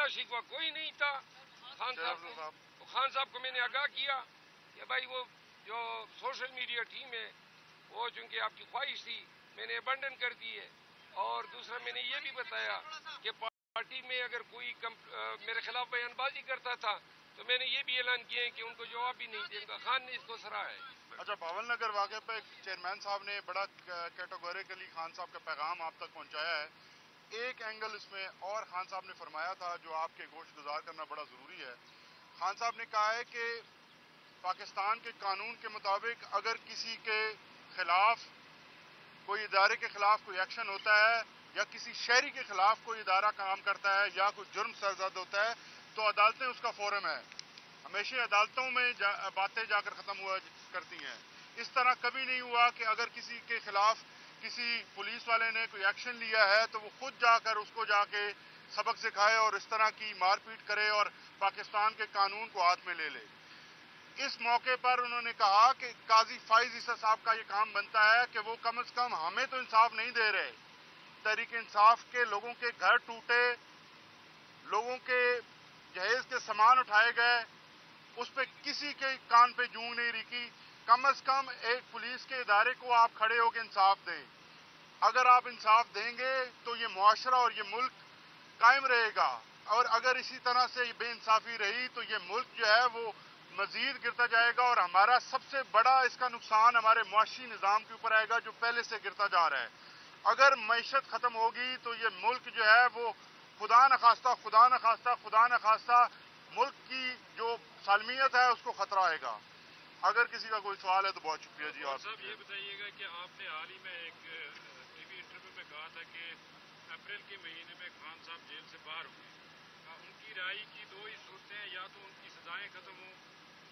تلاشی کا کوئی نہیں تھا. خان صاحب کو میں نے آگاہ کیا کہ بھائی وہ جو سوشل میڈیا ٹیم ہے وہ چونکہ آپ کی خواہش تھی میں نے ابنڈن کر دی ہے. اور دوسرا میں نے یہ بھی بتایا کہ پارٹی میں اگر کوئی میرے خلاف بیان بازی کرتا تھا تو میں نے یہ بھی اعلان کیا ہے کہ ان کو جواب بھی نہیں دیں گا. خان نے اس کو سراہا ہے. اچھا، بھاول نگر واقعے پہ چیئرمین صاحب نے بڑا کیٹیگوریکلی خان صاحب کا پیغام آپ تک پہنچایا ہے. ایک اینگل اس میں اور خان صاحب نے فرمایا تھا جو آپ کے گوش گزار کرنا بڑا ضروری ہے. خان صاحب نے کہا ہے کہ پاکستان کے قانون کے مطابق اگر کسی کے خلاف کوئی ادارے کے خلاف کوئی ایکشن ہوتا ہے یا کسی شہری کے خلاف کوئی ادارہ کام کرتا ہے یا کوئی جرم سرزد ہوتا ہے تو عدالتیں اس کا فورم ہے. ہمیشہ عدالتوں میں باتیں جا کر ختم ہوا کرتی ہیں. اس طرح کبھی نہیں ہوا کہ اگر کسی کے خلاف کسی پولیس والے نے کوئی ایکشن لیا ہے تو وہ خود جا کر اس کو جا کے سبق سکھائے اور اس طرح کی مار پیٹ کرے اور پاکستان کے قانون کو ہاتھ میں لے لے. اس موقع پر انہوں نے کہا کہ قاضی فائز عیسیٰ صاحب کا یہ کام بنتا ہے کہ وہ کم از کم ہمیں تو انصاف نہیں دے رہے. تحریک انصاف کے لوگوں کے گھر ٹوٹے، لوگوں کے جہیز کے سامان اٹھائے گئے، اس پہ کسی کے کان پہ جوں نہیں رکی. کم از کم ایک پولیس کے ادارے کو آپ کھڑے ہو کے انصاف دیں. اگر آپ انصاف دیں گے تو یہ معاشرہ اور یہ ملک قائم رہے گا، اور اگر اسی طرح سے بے انصافی رہی تو یہ ملک جو ہے وہ مزید گرتا جائے گا، اور ہمارا سب سے بڑا اس کا نقصان ہمارے معاشی نظام کے اوپر آئے گا جو پہلے سے گرتا جا رہا ہے. اگر معیشت ختم ہوگی تو یہ ملک جو ہے وہ خدا نخواستہ ملک کی جو سالمیت ہے اس کو خطرہ آئے گا. اگر کسی کا کوئی سوال ہے تو بہت شکریہ جی. آپ صاحب یہ بتائیے گا کہ آپ نے حال ہی میں ایک ٹی وی انٹرویو میں کہا تھا کہ اپریل کے مہینے میں خان صاحب جیل سے باہر ہوئے. ان کی رہائی کی دو ہی صورتیں ہیں، یا تو ان کی سزائیں ختم ہوں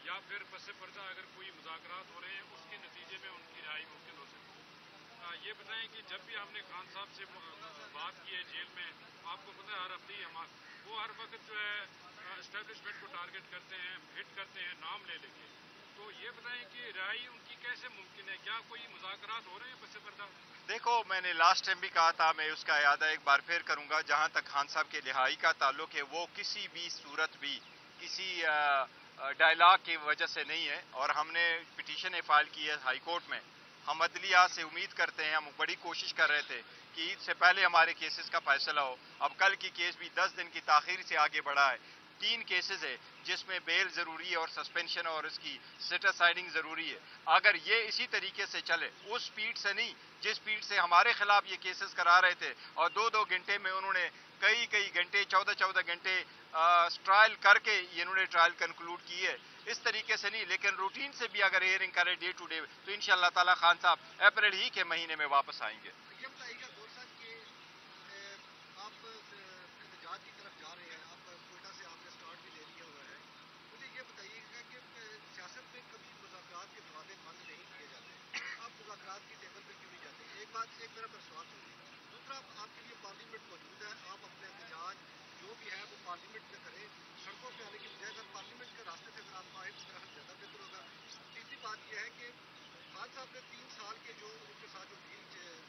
یا پھر پس پردہ اگر کوئی مذاکرات ہو رہے ہیں اس کے نتیجے میں ان کی رہائی ممکن ہو سکتی ہے. یہ بتائیں کہ جب بھی ہم نے خان صاحب سے بات کی ہے جیل میں، آپ کو پتہ ہے ہر ہفتے وہ ہر وقت جو ہے اسٹیبلشمنٹ کو ٹارگٹ کرتے ہیں، ہٹ کرتے ہیں نام لے لے کے. تو یہ بتائیں کہ رہائی ان کی کیسے ممکن ہے؟ کیا کوئی مذاکرات ہو رہے ہیں پس پردہ؟ دیکھو، میں نے لاسٹ ٹائم بھی کہا تھا، میں اس کا اعادہ ایک بار پھر کروں گا. جہاں تک خان صاحب کے رہائی کا تعلق ہے وہ کسی بھی صورت بھی کسی ڈائلاگ کی وجہ سے نہیں ہے، اور ہم نے پٹیشن فائل کی ہے ہائی کورٹ میں. ہم عدلیہ سے امید کرتے ہیں، ہم بڑی کوشش کر رہے تھے کہ عید سے پہلے ہمارے کیسز کا فیصلہ ہو. اب کل کی کیس بھی 10 دن کی تاخیر سے آگے بڑھا ہے. 3 کیسز ہے جس میں بیل ضروری ہے اور سسپینشن اور اس کی سٹاسائڈنگ ضروری ہے. اگر یہ اسی طریقے سے چلے، اس سپیڈ سے نہیں جس سپیڈ سے ہمارے خلاف یہ کیسز کرا رہے تھے، اور 2 گھنٹے میں انہوں نے کئی گھنٹے 14 گھنٹے ٹرائل کر کے انہوں نے ٹرائل کنکلوڈ کی ہے. اس طریقے سے نہیں، لیکن روٹین سے بھی اگر ہیئرنگ کرے ڈے ٹو ڈے تو انشاءاللہ تعالی خان صاحب اپریل ہی کے مہینے میں واپس آئیں گے. یہ بتائیے گا گور صاحب کہ آپ احتجاج کی طرف جا رہے ہیں، آپ کوئٹہ سے آپ نے اسٹارٹ بھی لے لیا ہوا ہے. مجھے یہ بتائیے گا کہ سیاست میں کبھی مذاکرات کے دروازے بند نہیں کیے جاتے، آپ مذاکرات کی ٹیبل پہ کیوں نہیں جاتے؟ ایک بات، ایک میرا سوال سنیے. دوسرا، آپ کے لیے پارلیمنٹ موجود ہے، آپ اپنے احتجاج جو بھی ہے وہ پارلیمنٹ میں کریں، سڑکوں پہ آنے کی بجائے اگر پارلیمنٹ کے راستے سے اگر آپ آئے تو میرا زیادہ بہتر ہوگا. تیسری بات یہ ہے کہ خان صاحب نے 3 سال کے جو ان کے ساتھ جو ڈیل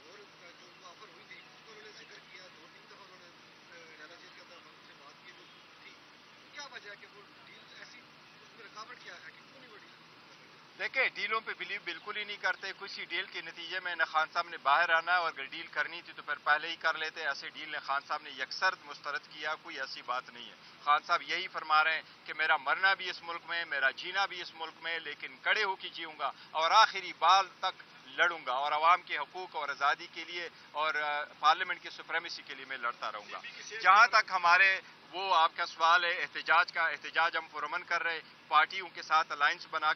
اور جو ان کو آفر ہوئی تھی اس کو انہوں نے ذکر کیا، 2-3 دفعہ انہوں نے ڈیلا جیل کے اندر ہم سے بات کی جو تھی. کیا وجہ ہے کہ وہ ڈیل ایسی، اس میں رکاوٹ کیا ہے کہ کیوں نہیں بڑھی؟ دیکھیں، ڈیلوں پہ بلیو بالکل ہی نہیں کرتے. کسی ڈیل کے نتیجے میں نہ خان صاحب نے باہر آنا ہے، اور اگر ڈیل کرنی تھی تو پھر پہلے ہی کر لیتے. ایسے ڈیل نے خان صاحب نے یکسر مسترد کیا، کوئی ایسی بات نہیں ہے. خان صاحب یہی فرما رہے ہیں کہ میرا مرنا بھی اس ملک میں، میرا جینا بھی اس ملک میں، لیکن کڑے ہو کے جیوں گا اور آخری بال تک لڑوں گا، اور عوام کے حقوق اور آزادی کے لیے اور پارلیمنٹ کی سپریمیسی کے لیے میں لڑتا رہوں گا. جہاں تک ہمارے وہ آپ کا سوال ہے احتجاج کا، احتجاج ہم پرامن کر رہے، پارٹیوں کے ساتھ الائنس بنا